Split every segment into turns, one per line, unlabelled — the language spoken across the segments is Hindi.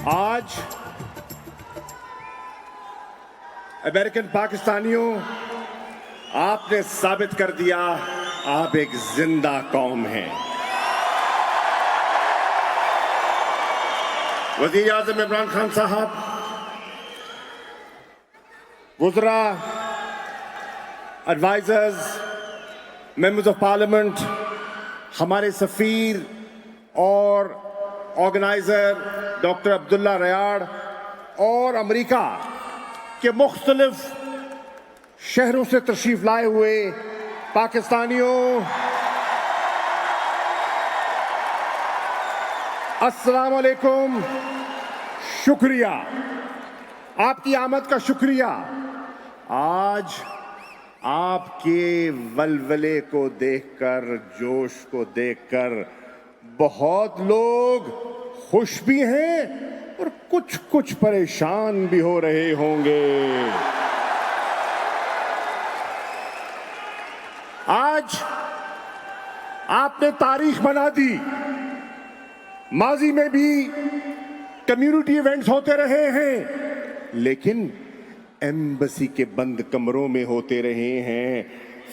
आज अमेरिकन पाकिस्तानियों, आपने साबित कर दिया आप एक जिंदा कौम हैं। वज़ीर आज़म इमरान खान साहब, वुज़रा, एडवाइजर्स, मेंबर्स ऑफ पार्लियामेंट, हमारे सफ़ीर और ऑर्गेनाइजर डॉक्टर अब्दुल्ला रयाड़ और अमेरिका के मुख्तलिफ शहरों से तशरीफ लाए हुए पाकिस्तानियों, अस्सलाम वालेकुम। शुक्रिया, आपकी आमद का शुक्रिया। आज आपके वलवले को देखकर, जोश को देखकर बहुत लोग खुश भी हैं और कुछ परेशान भी हो रहे होंगे। आज आपने तारीख बना दी। माजी में भी कम्युनिटी इवेंट्स होते रहे हैं, लेकिन एम्बेसी के बंद कमरों में होते रहे हैं,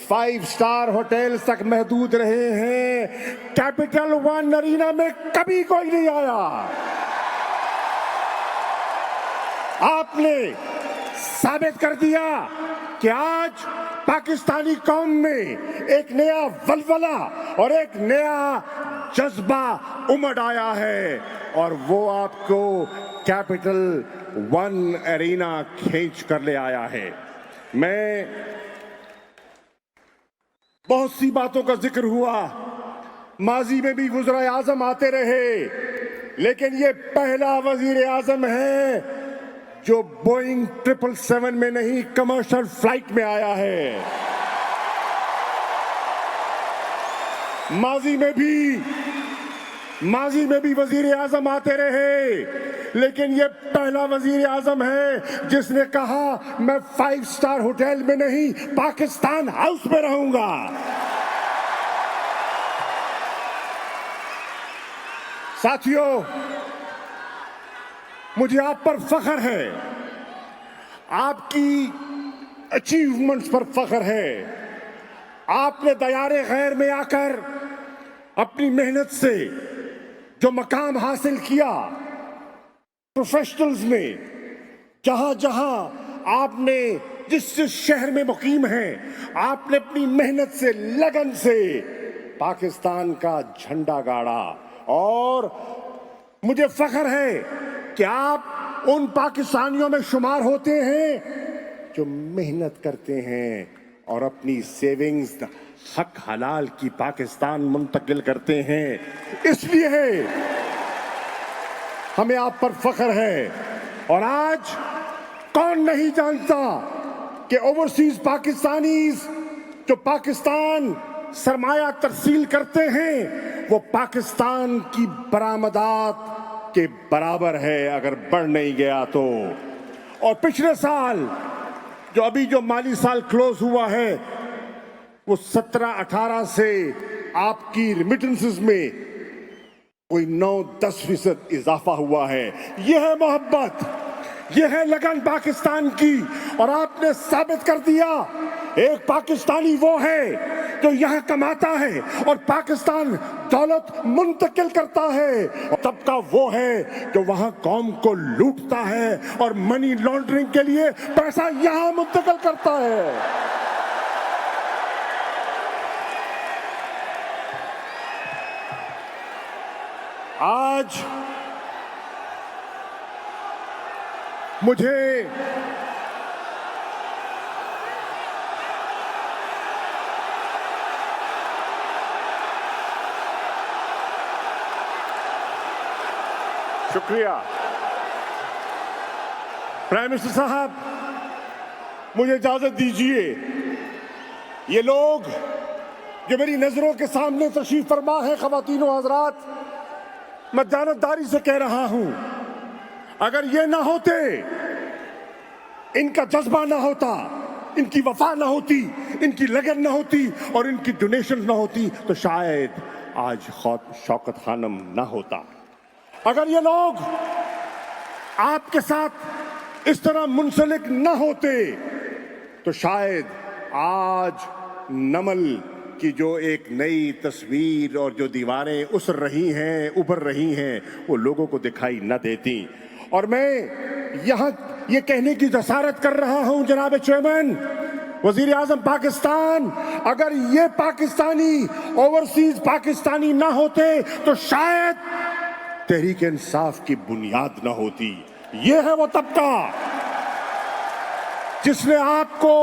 5 स्टार होटल्स तक महदूद रहे हैं, कैपिटल वन अरीना में कभी कोई नहीं आया। आपने साबित कर दिया कि आज पाकिस्तानी कौम में एक नया वलवला और एक नया जज्बा उमड़ आया है, और वो आपको कैपिटल वन एरिना खींच कर ले आया है। मैं बहुत सी बातों का जिक्र हुआ, माजी में भी वज़ीर आज़म आते रहे, लेकिन ये पहला वज़ीर आज़म है जो बोइंग 777 में नहीं, कमर्शियल फ्लाइट में आया है। माजी में भी वज़ीर आज़म आते रहे, लेकिन ये पहला वज़ीर आज़म है जिसने कहा मैं 5 स्टार होटल में नहीं, पाकिस्तान हाउस में रहूंगा। साथियों, मुझे आप पर फख्र है, आपकी अचीवमेंट्स पर फख्र है। आपने दयारे गैर में आकर अपनी मेहनत से जो मकाम हासिल किया, प्रोफेशनल्स में, जहां जहां आपने जिस शहर में मुकीम हैं, आपने अपनी मेहनत से, लगन से पाकिस्तान का झंडा गाड़ा, और मुझे फख्र है कि आप उन पाकिस्तानियों में शुमार होते हैं जो मेहनत करते हैं और अपनी सेविंग्स हक हलाल की पाकिस्तान मुंतकिल करते हैं। इसलिए हमें आप पर फख्र है। और आज कौन नहीं जानता कि ओवरसीज पाकिस्तानीज जो पाकिस्तान सरमाया तरसील करते हैं, वो पाकिस्तान की बरामदात के बराबर है अगर बढ़ नहीं गया तो। और पिछले साल जो माली साल क्लोज हुआ है, वो 17-18 से आपकी रिमिटेंसेस में कोई 9-10% इजाफा हुआ है। यह है मोहब्बत, यह है लगन पाकिस्तान की। और आपने साबित कर दिया एक पाकिस्तानी वो है जो यहाँ कमाता है और पाकिस्तान दौलत मुंतकिल करता है, और तबका वो है जो वहाँ कौम को लूटता है और मनी लॉन्ड्रिंग के लिए पैसा यहाँ मुंतकिल करता है। आज मुझे शुक्रिया प्राइम मिनिस्टर साहब, मुझे इजाजत दीजिए। ये लोग जो मेरी नजरों के सामने तशरीफ फरमा है, ख़वातीन और हज़रात, मैं जानतदारी से कह रहा हूं, अगर ये ना होते, इनका जज्बा ना होता, इनकी वफा ना होती, इनकी लगन ना होती और इनकी डोनेशन ना होती, तो शायद आज शौकत खानम ना होता। अगर ये लोग आपके साथ इस तरह मुंसलिक न होते तो शायद आज नमल की जो एक नई तस्वीर और जो दीवारें उभर रही हैं वो लोगों को दिखाई न देती। और मैं यहाँ ये कहने की जसारत कर रहा हूं जनाब चेयरमैन, वजीर आजम पाकिस्तान, अगर ये पाकिस्तानी ओवरसीज पाकिस्तानी ना होते तो शायद तहरीक इंसाफ की बुनियाद ना होती। ये है वो तबका जिसने आपको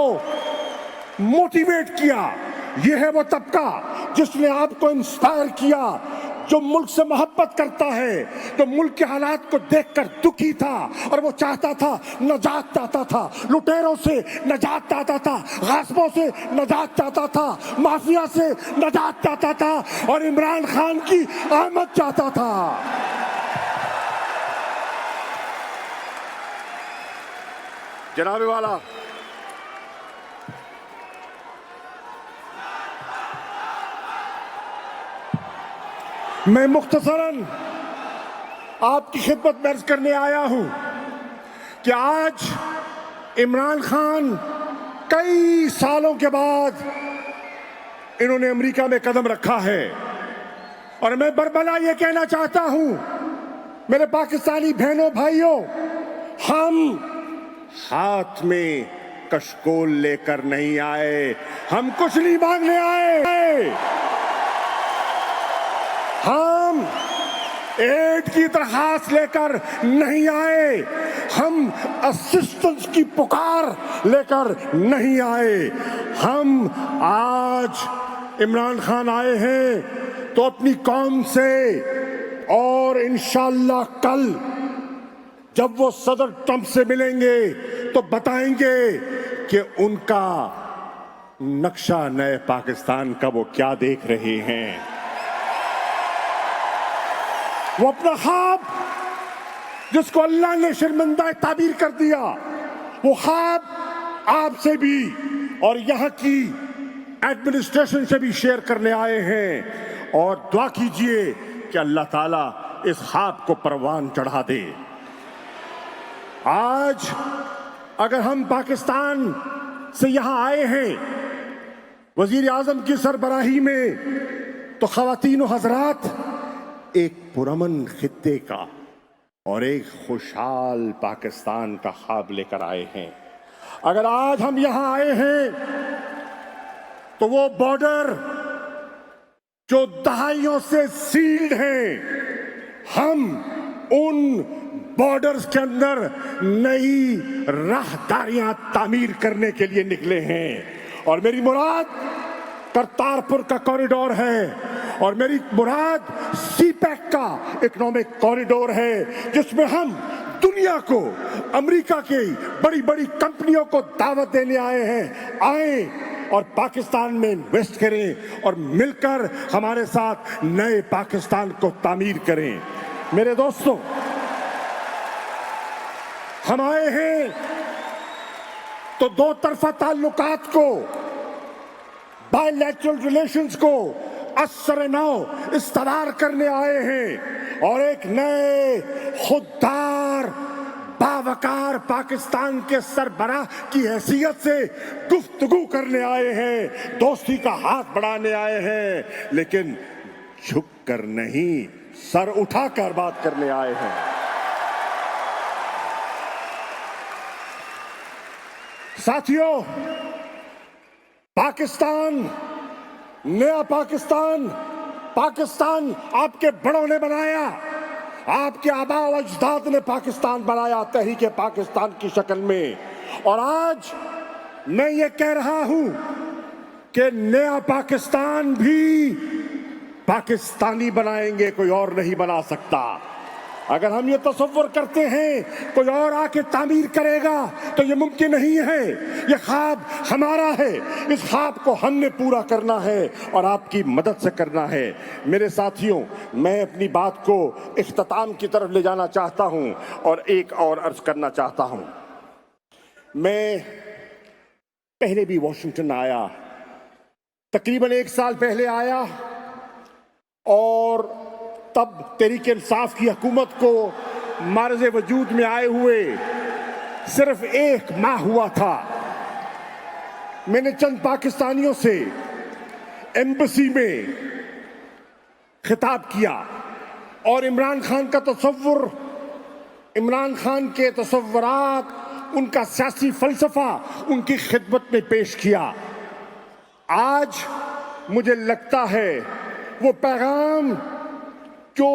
मोटिवेट किया, ये है वो तबका जिसने आपको इंस्पायर किया, जो मुल्क से मोहब्बत करता है, जो मुल्क के हालात को देखकर दुखी था और वो चाहता था नजात चाहता था, लुटेरों से नजात चाहता था, गासबों से नजात चाहता था, माफिया से नजात चाहता था और इमरान खान की आमद चाहता था। जनाब वाला, मैं मुख्तसरन आपकी खिदमत में अर्ज करने आया हूं कि आज इमरान खान कई सालों के बाद इन्होंने अमेरिका में कदम रखा है और मैं बरबला ये कहना चाहता हूं मेरे पाकिस्तानी बहनों भाइयों, हम हाथ में कशकोल लेकर नहीं आए, हम कुछ नहीं मांगने आए, हम एड की दरखास्त लेकर नहीं आए, हम असिस्टेंस की पुकार लेकर नहीं आए। हम आज इमरान खान आए हैं तो अपनी कौम से, और इंशाअल्लाह कल जब वो सदर ट्रंप से मिलेंगे तो बताएंगे कि उनका नक्शा नए पाकिस्तान का वो क्या देख रहे हैं। वो अपना ख्वाब जिसको अल्लाह ने शर्मिंदा ताबीर कर दिया, वो ख्वाब आपसे भी और यहाँ की एडमिनिस्ट्रेशन से भी शेयर करने आए हैं और दुआ कीजिए कि अल्लाह ताला इस ख्वाब को परवान चढ़ा दे। आज अगर हम पाकिस्तान से यहां आए हैं वजीर आजम की सरबराही में, तो ख्वातीन व हजरात एक पुरअमन खित्ते का और एक खुशहाल पाकिस्तान का ख्वाब लेकर आए हैं। अगर आज हम यहां आए हैं तो वो बॉर्डर जो दहाइयों से सील्ड हैं, हम उन बॉर्डर्स के अंदर नई राहदारियां तामीर करने के लिए निकले हैं। और मेरी मुराद करतारपुर का कॉरिडोर है और मेरी मुराद सीपैक का इकोनॉमिक कॉरिडोर है, जिसमें हम दुनिया को, अमेरिका की बड़ी बड़ी कंपनियों को दावत देने आए हैं, आए और पाकिस्तान में इन्वेस्ट करें और मिलकर हमारे साथ नए पाकिस्तान को तामीर करें। मेरे दोस्तों, हम आए हैं तो दो तरफा ताल्लुकात को, बायलैटरल रिलेशंस को असर नौ इस्तवार करने आए हैं और एक नए खुददार बावकार पाकिस्तान के सरबराह की हैसियत से गुफ्तगू करने आए हैं, दोस्ती का हाथ बढ़ाने आए हैं, लेकिन झुक कर नहीं, सर उठाकर बात करने आए हैं। साथियों, पाकिस्तान, नया पाकिस्तान, पाकिस्तान आपके बड़ों ने बनाया, आपके आबा व अजदाद ने पाकिस्तान बनाया तहरीक पाकिस्तान की शक्ल में। और आज मैं ये कह रहा हूं कि नया पाकिस्तान भी पाकिस्तानी बनाएंगे, कोई और नहीं बना सकता। अगर हम ये तसव्वुर करते हैं कोई और आके तामीर करेगा तो ये मुमकिन नहीं है। ये ख्वाब हमारा है, इस ख्वाब को हमने पूरा करना है और आपकी मदद से करना है। मेरे साथियों, मैं अपनी बात को इख्तिताम की तरफ ले जाना चाहता हूं और एक और अर्ज करना चाहता हूं। मैं पहले भी वॉशिंगटन आया, तकरीबन 1 साल पहले आया और तब तहरीक इंसाफ की हुकूमत को मार्ज वजूद में आए हुए सिर्फ 1 माह हुआ था, मैंने चंद पाकिस्तानियों से एम्बेसी में खिताब किया और इमरान खान का तसव्वुर, इमरान खान के तसव्वुरात, उनका सियासी फलसफा उनकी खिदमत में पेश किया। आज मुझे लगता है वो पैगाम जो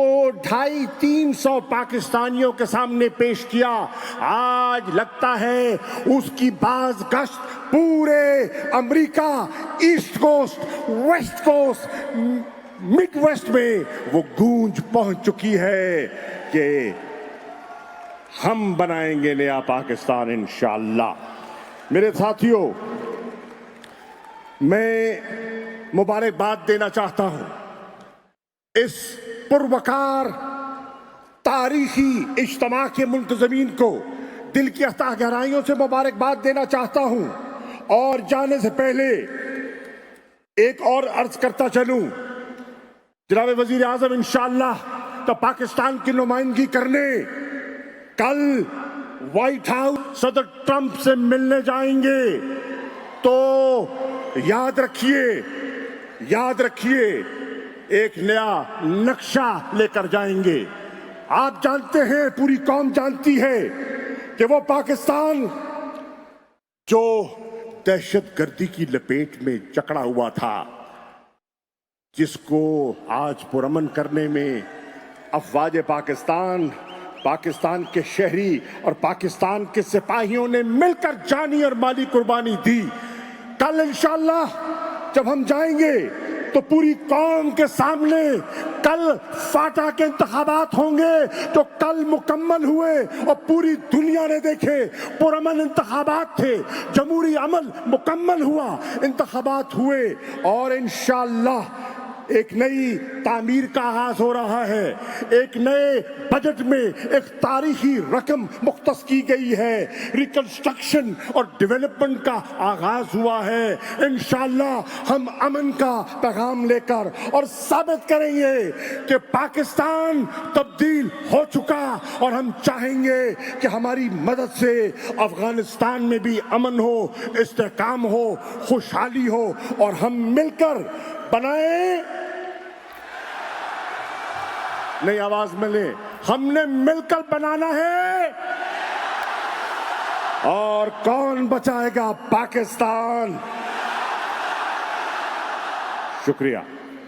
250-300 पाकिस्तानियों के सामने पेश किया, आज लगता है उसकी बाज़गश्त पूरे America, east coast, west coast, midwest में वो गूंज पहुंच चुकी है कि हम बनाएंगे नया पाकिस्तान इंशाअल्लाह। मेरे साथियों, मैं मुबारकबाद देना चाहता हूं इस पुरवकार तारीखी इज्तिमा के मुंतज़मीन को, दिल की अथाह गहराइयों से मुबारकबाद देना चाहता हूं। और जाने से पहले एक और अर्ज करता चलूं, जनाब वजीर आज़म इंशाअल्लाह तो पाकिस्तान की नुमाइंदगी करने कल व्हाइट हाउस सदर ट्रंप से मिलने जाएंगे, तो याद रखिए एक नया नक्शा लेकर जाएंगे। आप जानते हैं, पूरी कौम जानती है कि वो पाकिस्तान जो दहशतगर्दी की लपेट में जकड़ा हुआ था, जिसको आज पुरअमन करने में अफवाज पाकिस्तान, पाकिस्तान के शहरी और पाकिस्तान के सिपाहियों ने मिलकर जानी और माली कुर्बानी दी। कल इंशाअल्लाह जब हम जाएंगे तो पूरी कौम के सामने कल फाटा के इंतखाबात होंगे जो कल मुकम्मल हुए और पूरी दुनिया ने देखे। पुरअमन इंतखाबात थे, जमहूरी अमल मुकम्मल हुआ, इंतखाबात हुए और इंशाअल्लाह एक नई तामीर का आगाज हो रहा है। एक नए बजट में एक तारीखी रकम मुख्तस की गई है, रिकंस्ट्रक्शन और डेवलपमेंट का आगाज हुआ है। इंशाअल्लाह हम अमन का पैगाम लेकर और साबित करेंगे कि पाकिस्तान तब्दील हो चुका और हम चाहेंगे कि हमारी मदद से अफगानिस्तान में भी अमन हो, इस्तेहकाम हो, खुशहाली हो और हम मिलकर बनाए, नई आवाज मिले, हमने मिलकर बनाना है। और कौन बचाएगा पाकिस्तान? शुक्रिया।